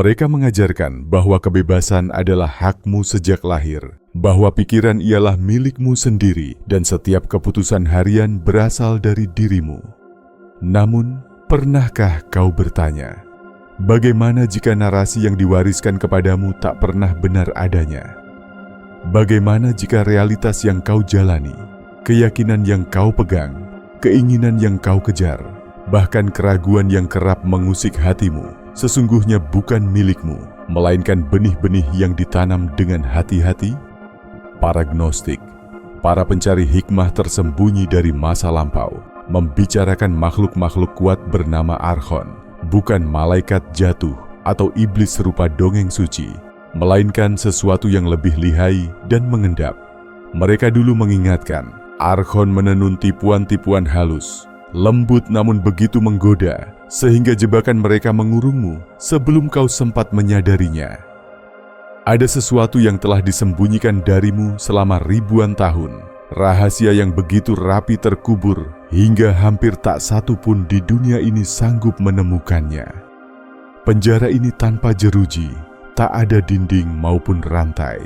Mereka mengajarkan bahwa kebebasan adalah hakmu sejak lahir, bahwa pikiran ialah milikmu sendiri dan setiap keputusan harian berasal dari dirimu. Namun, pernahkah kau bertanya, bagaimana jika narasi yang diwariskan kepadamu tak pernah benar adanya? Bagaimana jika realitas yang kau jalani, keyakinan yang kau pegang, keinginan yang kau kejar, bahkan keraguan yang kerap mengusik hatimu, sesungguhnya bukan milikmu, melainkan benih-benih yang ditanam dengan hati-hati? Para gnostik, para pencari hikmah tersembunyi dari masa lampau, membicarakan makhluk-makhluk kuat bernama Archon, bukan malaikat jatuh atau iblis serupa dongeng suci, melainkan sesuatu yang lebih lihai dan mengendap. Mereka dulu mengingatkan, Archon menenun tipuan-tipuan halus, lembut namun begitu menggoda, sehingga jebakan mereka mengurungmu sebelum kau sempat menyadarinya. Ada sesuatu yang telah disembunyikan darimu selama ribuan tahun, rahasia yang begitu rapi terkubur hingga hampir tak satu pun di dunia ini sanggup menemukannya. Penjara ini tanpa jeruji, tak ada dinding maupun rantai.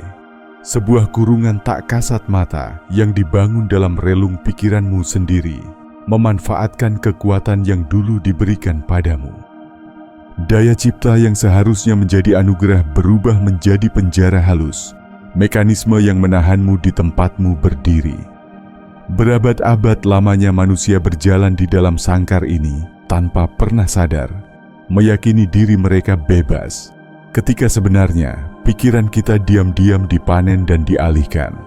Sebuah kurungan tak kasat mata yang dibangun dalam relung pikiranmu sendiri, memanfaatkan kekuatan yang dulu diberikan padamu. Daya cipta yang seharusnya menjadi anugerah berubah menjadi penjara halus, mekanisme yang menahanmu di tempatmu berdiri. Berabad-abad lamanya manusia berjalan di dalam sangkar ini tanpa pernah sadar, meyakini diri mereka bebas, ketika sebenarnya pikiran kita diam-diam dipanen dan dialihkan,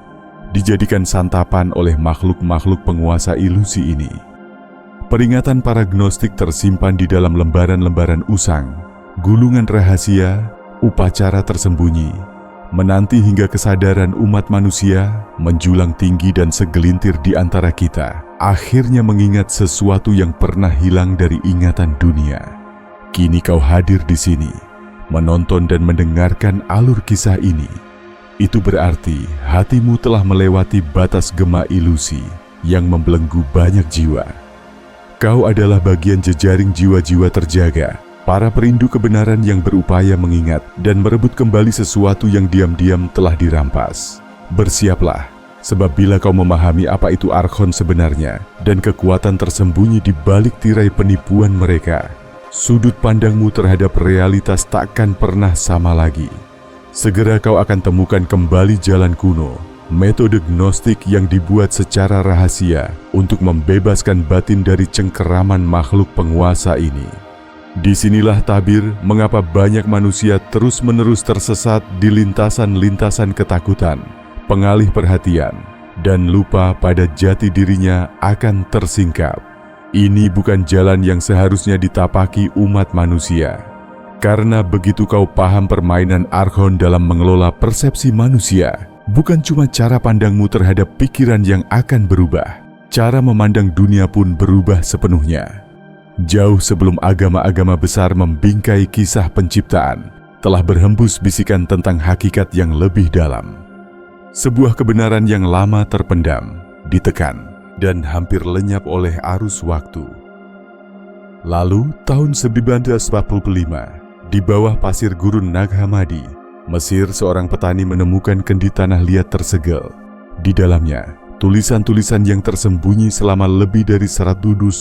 dijadikan santapan oleh makhluk-makhluk penguasa ilusi ini. Peringatan para gnostik tersimpan di dalam lembaran-lembaran usang, gulungan rahasia, upacara tersembunyi, menanti hingga kesadaran umat manusia menjulang tinggi dan segelintir di antara kita akhirnya mengingat sesuatu yang pernah hilang dari ingatan dunia. Kini kau hadir di sini, menonton dan mendengarkan alur kisah ini. Itu berarti hatimu telah melewati batas gema ilusi yang membelenggu banyak jiwa. Kau adalah bagian jejaring jiwa-jiwa terjaga, para perindu kebenaran yang berupaya mengingat dan merebut kembali sesuatu yang diam-diam telah dirampas. Bersiaplah, sebab bila kau memahami apa itu Archon sebenarnya dan kekuatan tersembunyi di balik tirai penipuan mereka, sudut pandangmu terhadap realitas takkan pernah sama lagi. Segera kau akan temukan kembali jalan kuno, metode gnostik yang dibuat secara rahasia untuk membebaskan batin dari cengkeraman makhluk penguasa ini. Disinilah tabir mengapa banyak manusia terus-menerus tersesat di lintasan-lintasan ketakutan, pengalih perhatian, dan lupa pada jati dirinya akan tersingkap. Ini bukan jalan yang seharusnya ditapaki umat manusia. Karena begitu kau paham permainan Archon dalam mengelola persepsi manusia, bukan cuma cara pandangmu terhadap pikiran yang akan berubah, cara memandang dunia pun berubah sepenuhnya. Jauh sebelum agama-agama besar membingkai kisah penciptaan, telah berhembus bisikan tentang hakikat yang lebih dalam. Sebuah kebenaran yang lama terpendam, ditekan, dan hampir lenyap oleh arus waktu. Lalu, tahun 1945, di bawah pasir gurun Nag Hammadi, Mesir, seorang petani menemukan kendi tanah liat tersegel. Di dalamnya, tulisan-tulisan yang tersembunyi selama lebih dari 1.900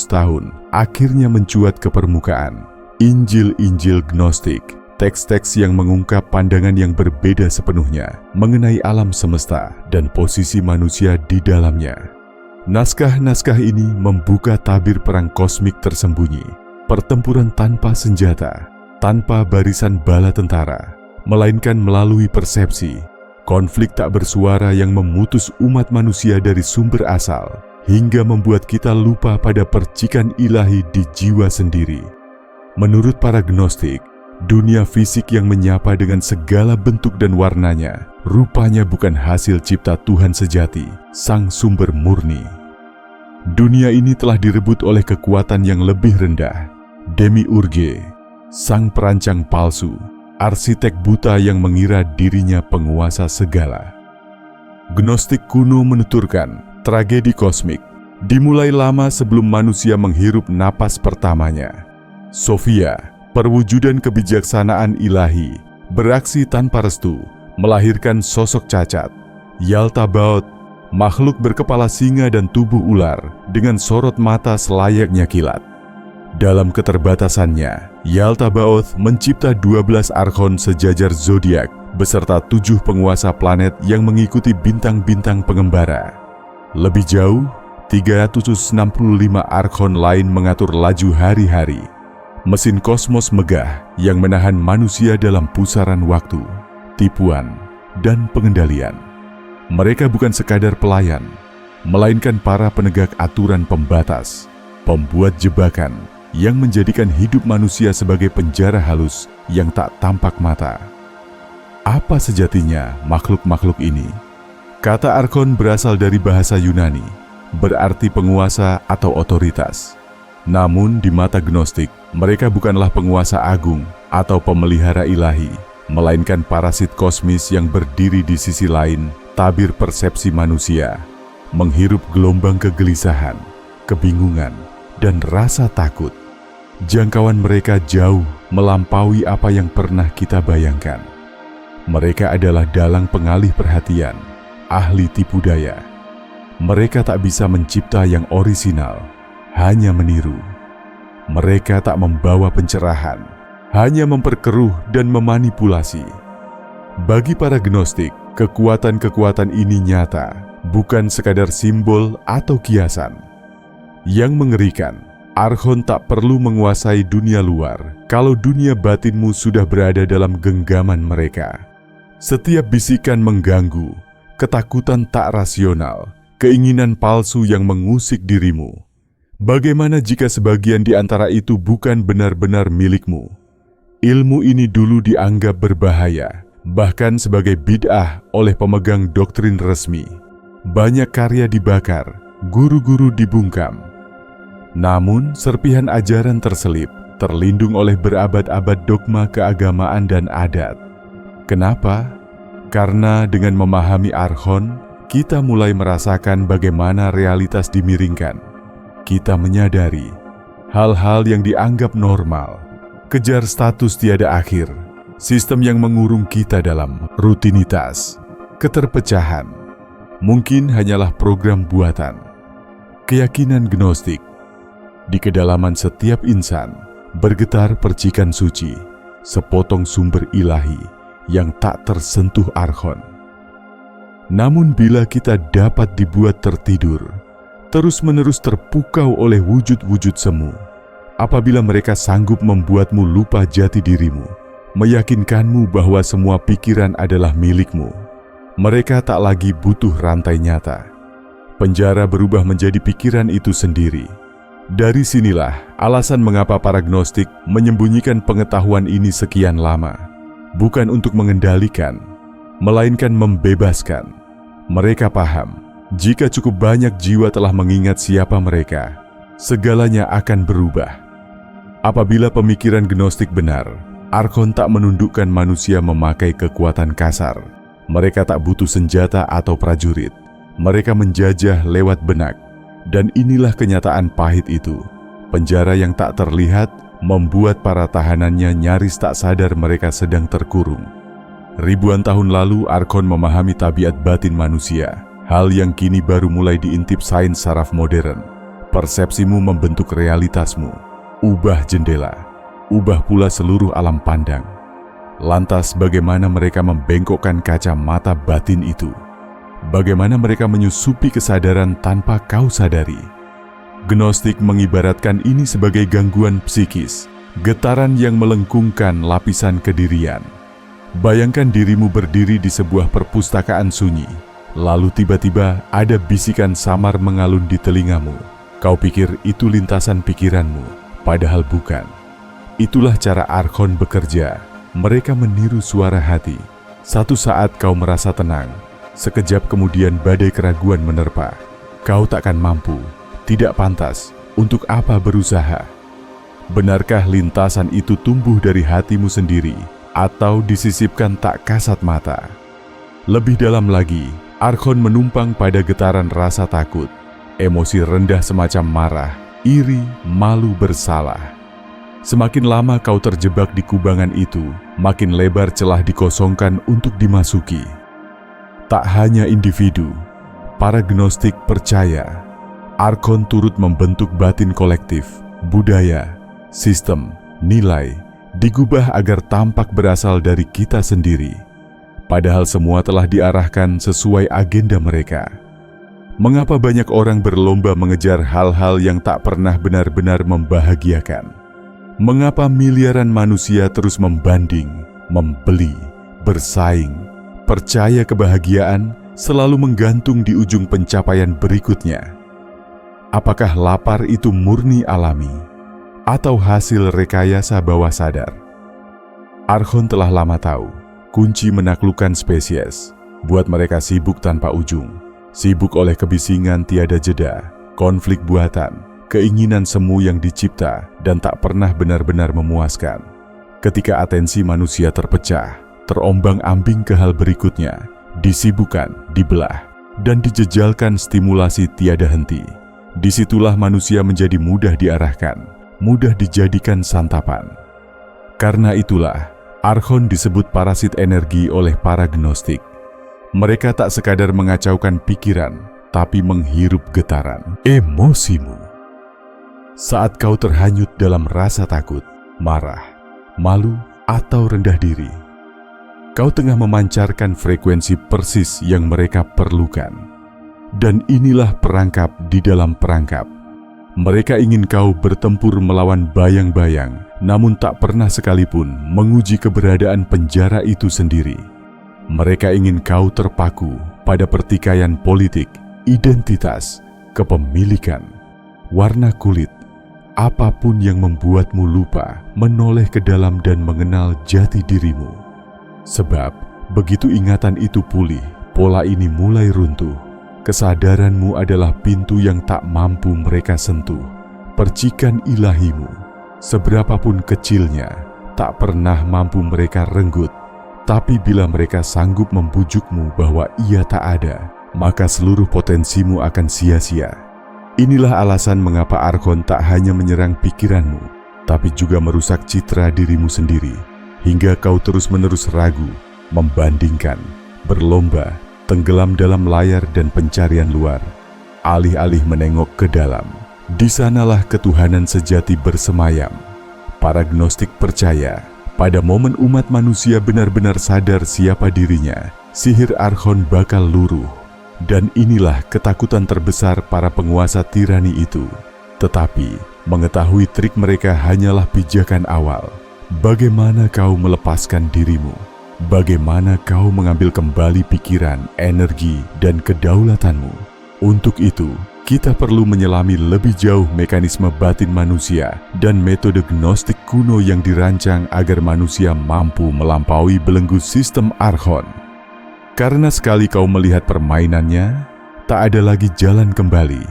tahun akhirnya mencuat ke permukaan. Injil-injil gnostik, teks-teks yang mengungkap pandangan yang berbeda sepenuhnya mengenai alam semesta dan posisi manusia di dalamnya. Naskah-naskah ini membuka tabir perang kosmik tersembunyi, pertempuran tanpa senjata, tanpa barisan bala tentara, melainkan melalui persepsi, konflik tak bersuara yang memutus umat manusia dari sumber asal, hingga membuat kita lupa pada percikan ilahi di jiwa sendiri. Menurut para gnostik, dunia fisik yang menyapa dengan segala bentuk dan warnanya, rupanya bukan hasil cipta Tuhan sejati, sang sumber murni. Dunia ini telah direbut oleh kekuatan yang lebih rendah, demiurge, sang perancang palsu, arsitek buta yang mengira dirinya penguasa segala. Gnostik kuno menuturkan, tragedi kosmik dimulai lama sebelum manusia menghirup napas pertamanya. Sophia, Perwujudan kebijaksanaan ilahi beraksi tanpa restu, melahirkan sosok cacat. Yaltabaoth, makhluk berkepala singa dan tubuh ular dengan sorot mata selayaknya kilat. Dalam keterbatasannya, Yaltabaoth mencipta 12 archon sejajar zodiak beserta 7 penguasa planet yang mengikuti bintang-bintang pengembara. Lebih jauh, 365 archon lain mengatur laju hari-hari. Mesin kosmos megah yang menahan manusia dalam pusaran waktu, tipuan, dan pengendalian. Mereka bukan sekadar pelayan, melainkan para penegak aturan pembatas, pembuat jebakan yang menjadikan hidup manusia sebagai penjara halus yang tak tampak mata. Apa sejatinya makhluk-makhluk ini? Kata archon berasal dari bahasa Yunani, berarti penguasa atau otoritas. Namun di mata Gnostik, mereka bukanlah penguasa agung atau pemelihara ilahi, melainkan parasit kosmis yang berdiri di sisi lain tabir persepsi manusia, menghirup gelombang kegelisahan, kebingungan, dan rasa takut. Jangkauan mereka jauh melampaui apa yang pernah kita bayangkan. Mereka adalah dalang pengalih perhatian, ahli tipu daya. Mereka tak bisa mencipta yang orisinal, hanya meniru. Mereka tak membawa pencerahan, hanya memperkeruh dan memanipulasi. Bagi para Gnostik, kekuatan-kekuatan ini nyata, bukan sekadar simbol atau kiasan. Yang mengerikan, archon tak perlu menguasai dunia luar kalau dunia batinmu sudah berada dalam genggaman mereka. Setiap bisikan mengganggu, ketakutan tak rasional, keinginan palsu yang mengusik dirimu. Bagaimana jika sebagian di antara itu bukan benar-benar milikmu? Ilmu ini dulu dianggap berbahaya, bahkan sebagai bid'ah oleh pemegang doktrin resmi. Banyak karya dibakar, guru-guru dibungkam. Namun, serpihan ajaran terselip, terlindung oleh berabad-abad dogma keagamaan dan adat. Kenapa? Karena dengan memahami archon, kita mulai merasakan bagaimana realitas dimiringkan. Kita menyadari hal-hal yang dianggap normal, kejar status tiada akhir, sistem yang mengurung kita dalam rutinitas, keterpecahan, mungkin hanyalah program buatan. Keyakinan Gnostik, di kedalaman setiap insan bergetar percikan suci, sepotong sumber ilahi yang tak tersentuh archon. Namun bila kita dapat dibuat tertidur, terus-menerus terpukau oleh wujud-wujud semu, apabila mereka sanggup membuatmu lupa jati dirimu, meyakinkanmu bahwa semua pikiran adalah milikmu, mereka tak lagi butuh rantai nyata. Penjara berubah menjadi pikiran itu sendiri. Dari sinilah alasan mengapa para Gnostik menyembunyikan pengetahuan ini sekian lama. Bukan untuk mengendalikan, melainkan membebaskan. Mereka paham, jika cukup banyak jiwa telah mengingat siapa mereka, segalanya akan berubah. Apabila pemikiran Gnostik benar, archon tak menundukkan manusia memakai kekuatan kasar. Mereka tak butuh senjata atau prajurit. Mereka menjajah lewat benak. Dan inilah kenyataan pahit itu. Penjara yang tak terlihat membuat para tahanannya nyaris tak sadar mereka sedang terkurung. Ribuan tahun lalu archon memahami tabiat batin manusia, hal yang kini baru mulai diintip sains saraf modern. Persepsimu membentuk realitasmu. Ubah jendela, ubah pula seluruh alam pandang. Lantas bagaimana mereka membengkokkan kaca mata batin itu? Bagaimana mereka menyusupi kesadaran tanpa kau sadari? Gnostik mengibaratkan ini sebagai gangguan psikis, getaran yang melengkungkan lapisan kedirian. Bayangkan dirimu berdiri di sebuah perpustakaan sunyi, lalu tiba-tiba ada bisikan samar mengalun di telingamu. Kau pikir itu lintasan pikiranmu, padahal bukan. Itulah cara archon bekerja. Mereka meniru suara hati. Satu saat kau merasa tenang, sekejap kemudian badai keraguan menerpa. Kau takkan mampu, tidak pantas, untuk apa berusaha? Benarkah lintasan itu tumbuh dari hatimu sendiri, atau disisipkan tak kasat mata? Lebih dalam lagi, archon menumpang pada getaran rasa takut, emosi rendah semacam marah, iri, malu, bersalah. Semakin lama kau terjebak di kubangan itu, makin lebar celah dikosongkan untuk dimasuki. Tak hanya individu, para gnostik percaya Archon turut membentuk batin kolektif, budaya, sistem, nilai, digubah agar tampak berasal dari kita sendiri. Padahal semua telah diarahkan sesuai agenda mereka. Mengapa banyak orang berlomba mengejar hal-hal yang tak pernah benar-benar membahagiakan? Mengapa miliaran manusia terus membanding, membeli, bersaing, percaya kebahagiaan selalu menggantung di ujung pencapaian berikutnya? Apakah lapar itu murni alami atau hasil rekayasa bawah sadar? Archon telah lama tahu kunci menaklukkan spesies, buat mereka sibuk tanpa ujung, sibuk oleh kebisingan tiada jeda, konflik buatan, keinginan semu yang dicipta dan tak pernah benar-benar memuaskan. Ketika atensi manusia terpecah, terombang-ambing ke hal berikutnya, disibukkan, dibelah, dan dijejalkan stimulasi tiada henti. Disitulah manusia menjadi mudah diarahkan, mudah dijadikan santapan. Karena itulah, Archon disebut parasit energi oleh para gnostik. Mereka tak sekadar mengacaukan pikiran, tapi menghirup getaran emosimu. Saat kau terhanyut dalam rasa takut, marah, malu, atau rendah diri, kau tengah memancarkan frekuensi persis yang mereka perlukan. Dan inilah perangkap di dalam perangkap. Mereka ingin kau bertempur melawan bayang-bayang, namun tak pernah sekalipun menguji keberadaan penjara itu sendiri. Mereka ingin kau terpaku pada pertikaian politik, identitas, kepemilikan, warna kulit, apapun yang membuatmu lupa menoleh ke dalam dan mengenal jati dirimu. Sebab begitu ingatan itu pulih, pola ini mulai runtuh. Kesadaranmu adalah pintu yang tak mampu mereka sentuh. Percikan ilahimu, seberapapun kecilnya, tak pernah mampu mereka renggut. Tapi bila mereka sanggup membujukmu bahwa ia tak ada, maka seluruh potensimu akan sia-sia. Inilah alasan mengapa Archon tak hanya menyerang pikiranmu, tapi juga merusak citra dirimu sendiri, hingga kau terus-menerus ragu, membandingkan, berlomba, tenggelam dalam layar dan pencarian luar. Alih-alih menengok ke dalam, di sanalah ketuhanan sejati bersemayam. Para gnostik percaya, pada momen umat manusia benar-benar sadar siapa dirinya, sihir Archon bakal luruh. Dan inilah ketakutan terbesar para penguasa tirani itu. Tetapi, mengetahui trik mereka hanyalah pijakan awal. Bagaimana kau melepaskan dirimu? Bagaimana kau mengambil kembali pikiran, energi, dan kedaulatanmu? Untuk itu, kita perlu menyelami lebih jauh mekanisme batin manusia dan metode gnostik kuno yang dirancang agar manusia mampu melampaui belenggu sistem Archon. Karena sekali kau melihat permainannya, tak ada lagi jalan kembali.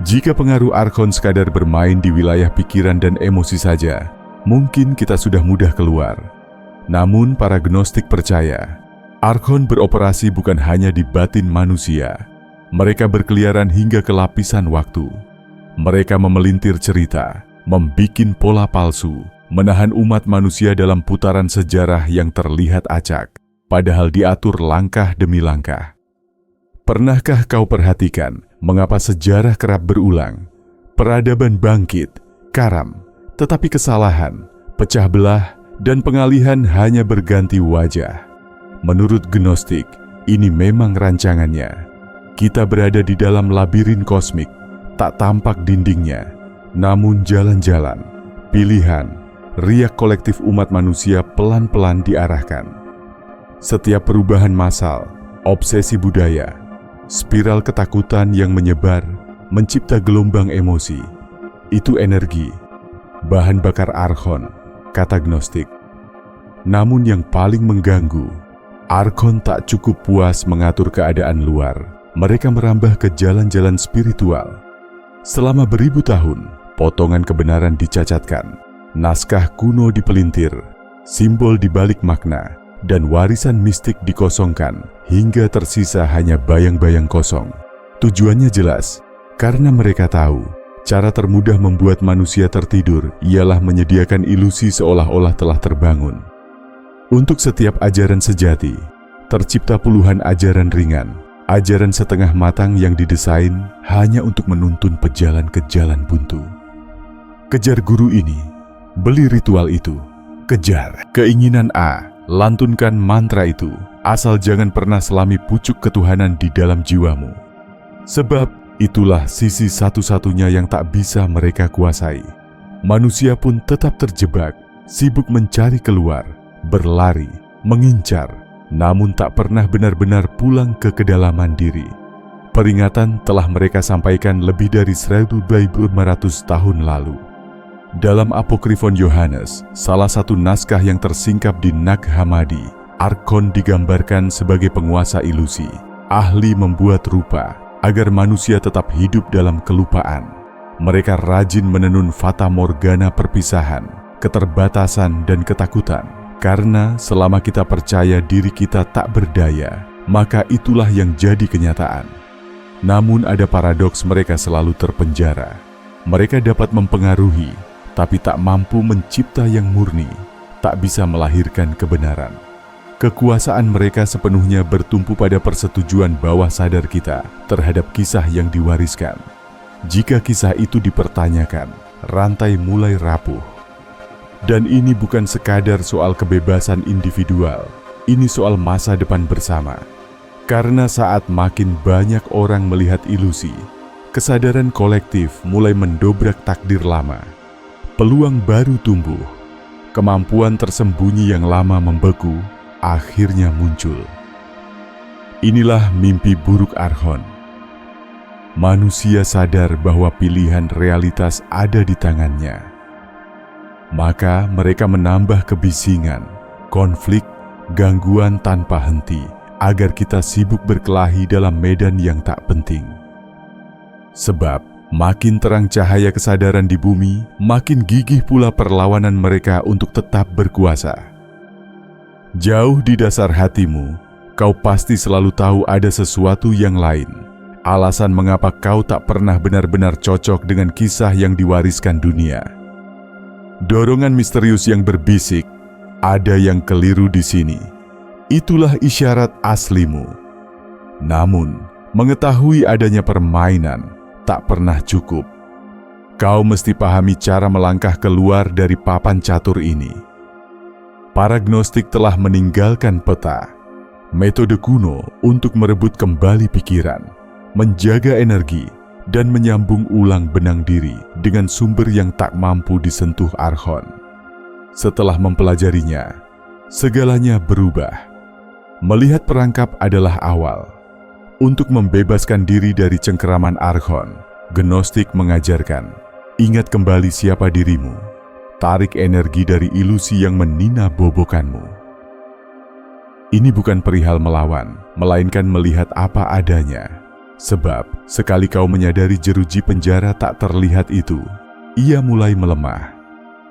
Jika pengaruh Archon sekadar bermain di wilayah pikiran dan emosi saja, mungkin kita sudah mudah keluar. Namun para gnostik percaya, Archon beroperasi bukan hanya di batin manusia. Mereka berkeliaran hingga ke lapisan waktu. Mereka memelintir cerita, membikin pola palsu, menahan umat manusia dalam putaran sejarah yang terlihat acak. Padahal diatur langkah demi langkah. Pernahkah kau perhatikan mengapa sejarah kerap berulang? Peradaban bangkit, karam, tetapi kesalahan, pecah belah, dan pengalihan hanya berganti wajah. Menurut gnostik, ini memang rancangannya. Kita berada di dalam labirin kosmik, tak tampak dindingnya, namun jalan-jalan, pilihan, riak kolektif umat manusia pelan-pelan diarahkan. Setiap perubahan massal, obsesi budaya, spiral ketakutan yang menyebar, mencipta gelombang emosi. Itu energi, bahan bakar Archon, kata gnostik. Namun yang paling mengganggu, Archon tak cukup puas mengatur keadaan luar. Mereka merambah ke jalan-jalan spiritual. Selama beribu tahun, potongan kebenaran dicacatkan, naskah kuno dipelintir, simbol dibalik makna, dan warisan mistik dikosongkan hingga tersisa hanya bayang-bayang kosong. Tujuannya jelas, karena mereka tahu Cara termudah membuat manusia tertidur ialah menyediakan ilusi seolah-olah telah terbangun. Untuk setiap ajaran sejati, tercipta puluhan ajaran ringan, ajaran setengah matang yang didesain hanya untuk menuntun pejalan ke jalan buntu. Kejar guru ini, beli ritual itu, kejar keinginan A, lantunkan mantra itu, asal jangan pernah selami pucuk ketuhanan di dalam jiwamu. Sebab itulah sisi satu-satunya yang tak bisa mereka kuasai. Manusia pun tetap terjebak, sibuk mencari keluar, berlari, mengincar, namun tak pernah benar-benar pulang ke kedalaman diri. Peringatan telah mereka sampaikan lebih dari 1500 tahun lalu. Dalam Apokrifon Yohanes, salah satu naskah yang tersingkap di Nag Hammadi, Arkhon digambarkan sebagai penguasa ilusi, ahli membuat rupa, agar manusia tetap hidup dalam kelupaan. Mereka rajin menenun fata morgana perpisahan, keterbatasan dan ketakutan. Karena selama kita percaya diri kita tak berdaya, maka itulah yang jadi kenyataan. Namun ada paradoks, mereka selalu terpenjara. Mereka dapat mempengaruhi, tapi tak mampu mencipta yang murni, tak bisa melahirkan kebenaran. Kekuasaan mereka sepenuhnya bertumpu pada persetujuan bawah sadar kita terhadap kisah yang diwariskan. Jika kisah itu dipertanyakan, rantai mulai rapuh. Dan ini bukan sekadar soal kebebasan individual, ini soal masa depan bersama. Karena saat makin banyak orang melihat ilusi, kesadaran kolektif mulai mendobrak takdir lama. Peluang baru tumbuh, kemampuan tersembunyi yang lama membeku akhirnya muncul. Inilah mimpi buruk Arkhon. Manusia sadar bahwa pilihan realitas ada di tangannya. Maka mereka menambah kebisingan, konflik, gangguan tanpa henti, agar kita sibuk berkelahi dalam medan yang tak penting. Sebab makin terang cahaya kesadaran di bumi, makin gigih pula perlawanan mereka untuk tetap berkuasa. Jauh di dasar hatimu, kau pasti selalu tahu ada sesuatu yang lain. Alasan mengapa kau tak pernah benar-benar cocok dengan kisah yang diwariskan dunia. Dorongan misterius yang berbisik, ada yang keliru di sini. Itulah isyarat aslimu. Namun, mengetahui adanya permainan tak pernah cukup. Kau mesti pahami cara melangkah keluar dari papan catur ini. Para gnostik telah meninggalkan peta, metode kuno untuk merebut kembali pikiran, menjaga energi, dan menyambung ulang benang diri dengan sumber yang tak mampu disentuh Arkhon. Setelah mempelajarinya, segalanya berubah. Melihat perangkap adalah awal. Untuk membebaskan diri dari cengkeraman Arkhon, gnostik mengajarkan, ingat kembali siapa dirimu. Tarik energi dari ilusi yang menina bobokanmu. Ini bukan perihal melawan, melainkan melihat apa adanya. Sebab, sekali kau menyadari jeruji penjara tak terlihat itu, ia mulai melemah.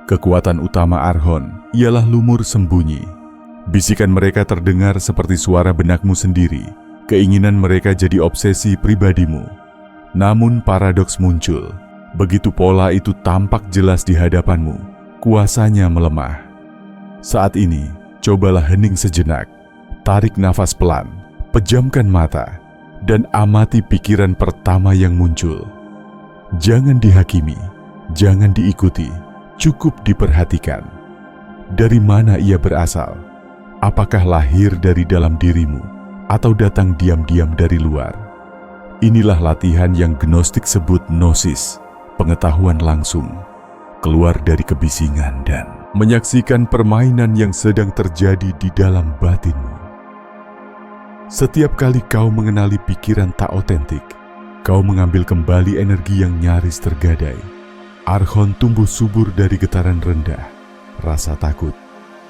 Kekuatan utama Arkhon ialah lumur sembunyi. Bisikan mereka terdengar seperti suara benakmu sendiri. Keinginan mereka jadi obsesi pribadimu. Namun paradoks muncul. Begitu pola itu tampak jelas di hadapanmu, kuasanya melemah. Saat ini, cobalah hening sejenak, tarik nafas pelan, pejamkan mata, dan amati pikiran pertama yang muncul. Jangan dihakimi, jangan diikuti, cukup diperhatikan. Dari mana ia berasal? Apakah lahir dari dalam dirimu, atau datang diam-diam dari luar? Inilah latihan yang gnostik sebut gnosis, pengetahuan langsung. Keluar dari kebisingan dan menyaksikan permainan yang sedang terjadi di dalam batinmu. Setiap kali kau mengenali pikiran tak otentik, kau mengambil kembali energi yang nyaris tergadai. Arkhon tumbuh subur dari getaran rendah, rasa takut,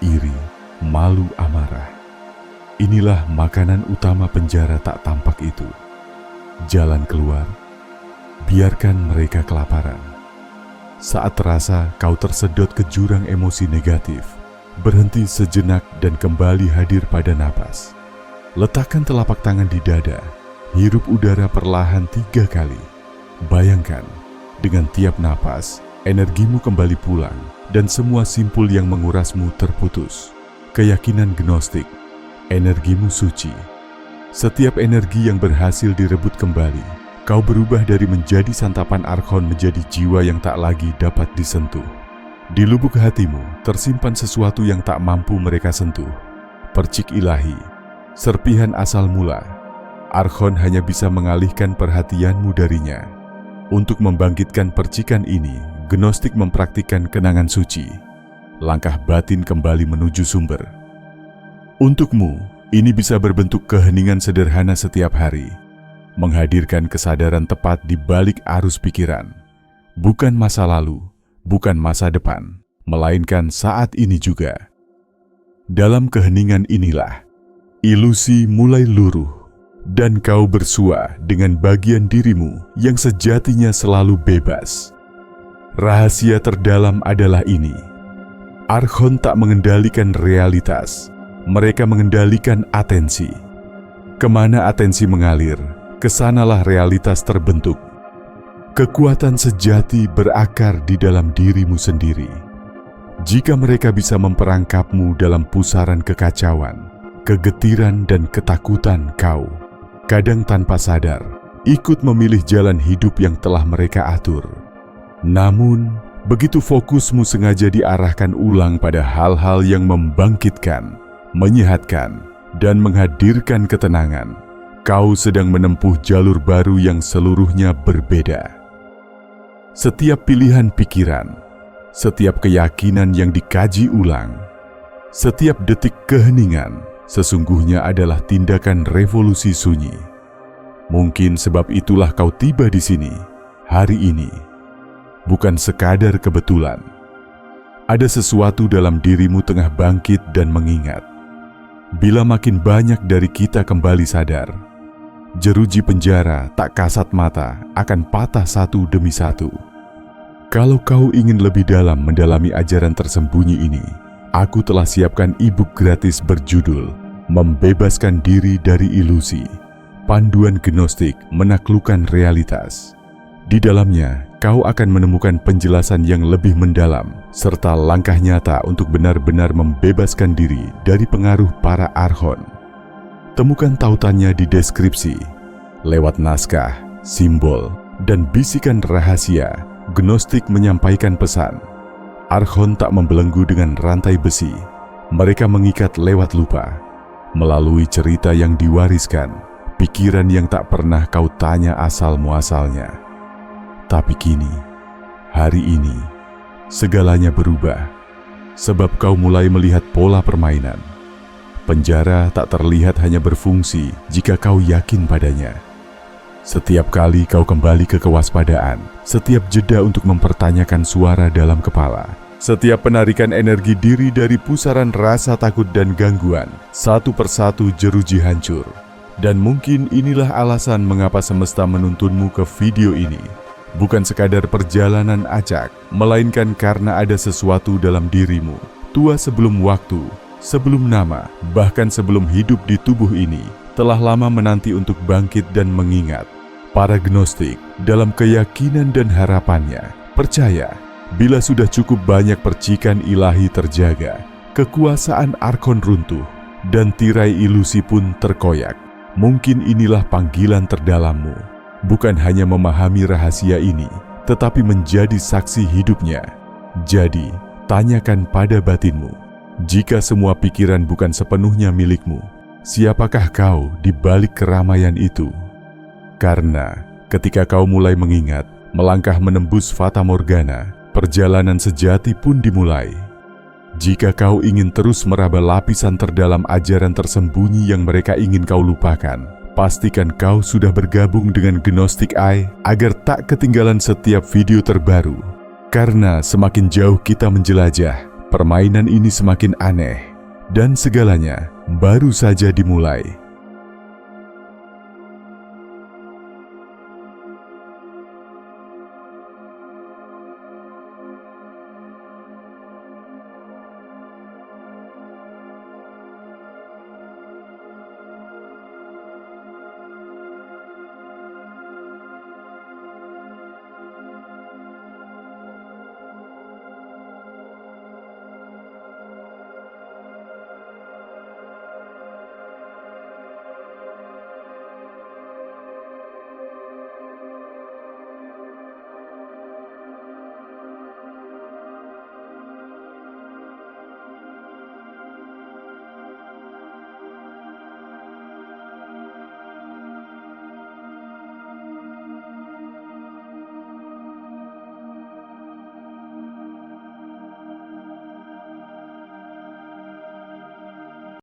iri, malu, amarah. Inilah makanan utama penjara tak tampak itu. Jalan keluar, biarkan mereka kelaparan. Saat terasa kau tersedot ke jurang emosi negatif, berhenti sejenak dan kembali hadir pada napas. Letakkan telapak tangan di dada, hirup udara perlahan 3 kali. Bayangkan, Dengan tiap napas, energimu kembali pulang dan semua simpul yang mengurasmu terputus. Keyakinan Gnostik, energimu suci. Setiap energi yang berhasil direbut kembali, kau berubah dari menjadi santapan Archon menjadi jiwa yang tak lagi dapat disentuh. Di lubuk hatimu tersimpan sesuatu yang tak mampu mereka sentuh. Percik ilahi, serpihan asal mula. Archon hanya bisa mengalihkan perhatianmu darinya. Untuk membangkitkan percikan ini, Gnostik mempraktikkan kenangan suci. Langkah batin kembali menuju sumber. Untukmu, ini bisa berbentuk keheningan sederhana setiap hari. Menghadirkan kesadaran tepat di balik arus pikiran. Bukan masa lalu, bukan masa depan, melainkan saat ini juga. Dalam keheningan inilah, ilusi mulai luruh. Dan kau bersua dengan bagian dirimu yang sejatinya selalu bebas. Rahasia terdalam adalah ini. Archon tak mengendalikan realitas, mereka mengendalikan atensi. Kemana atensi mengalir, kesanalah realitas terbentuk. Kekuatan sejati berakar di dalam dirimu sendiri. Jika mereka bisa memperangkapmu dalam pusaran kekacauan, kegetiran dan ketakutan kau, kadang tanpa sadar, ikut memilih jalan hidup yang telah mereka atur. Namun, begitu fokusmu sengaja diarahkan ulang pada hal-hal yang membangkitkan, menyehatkan, dan menghadirkan ketenangan, kau sedang menempuh jalur baru yang seluruhnya berbeda. Setiap pilihan pikiran, setiap keyakinan yang dikaji ulang, setiap detik keheningan, sesungguhnya adalah tindakan revolusi sunyi. Mungkin sebab itulah kau tiba di sini, hari ini. Bukan sekadar kebetulan. Ada sesuatu dalam dirimu tengah bangkit dan mengingat. Bila makin banyak dari kita kembali sadar, jeruji penjara tak kasat mata akan patah satu demi satu. Kalau kau ingin lebih dalam mendalami ajaran tersembunyi ini, aku telah siapkan e-book gratis berjudul Membebaskan Diri dari Ilusi, Panduan Gnostik Menaklukkan Realitas. Di dalamnya, kau akan menemukan penjelasan yang lebih mendalam, serta langkah nyata untuk benar-benar membebaskan diri dari pengaruh para Archon. Temukan tautannya di deskripsi. Lewat naskah, simbol, dan bisikan rahasia, Gnostik menyampaikan pesan. Archon tak membelenggu dengan rantai besi. Mereka mengikat lewat lupa. Melalui cerita yang diwariskan, pikiran yang tak pernah kau tanya asal-muasalnya. Tapi kini, hari ini, segalanya berubah. Sebab kau mulai melihat pola permainan. Penjara tak terlihat hanya berfungsi jika kau yakin padanya. Setiap kali kau kembali ke kewaspadaan, setiap jeda untuk mempertanyakan suara dalam kepala, setiap penarikan energi diri dari pusaran rasa takut dan gangguan, satu persatu jeruji hancur. Dan mungkin inilah alasan mengapa semesta menuntunmu ke video ini. Bukan sekadar perjalanan acak, melainkan karena ada sesuatu dalam dirimu, tua sebelum waktu, sebelum nama, bahkan sebelum hidup di tubuh ini, telah lama menanti untuk bangkit dan mengingat. Para Gnostik, dalam keyakinan dan harapannya, percaya, bila sudah cukup banyak percikan ilahi terjaga, kekuasaan Archon runtuh, dan tirai ilusi pun terkoyak. Mungkin inilah panggilan terdalammu, bukan hanya memahami rahasia ini, tetapi menjadi saksi hidupnya. Jadi, tanyakan pada batinmu, jika semua pikiran bukan sepenuhnya milikmu, siapakah kau di balik keramaian itu? Karena ketika kau mulai mengingat, melangkah menembus fata morgana, perjalanan sejati pun dimulai. Jika kau ingin terus meraba lapisan terdalam ajaran tersembunyi yang mereka ingin kau lupakan, pastikan kau sudah bergabung dengan Gnostic Eye agar tak ketinggalan setiap video terbaru. Karena semakin jauh kita menjelajah, permainan ini semakin aneh, dan segalanya baru saja dimulai.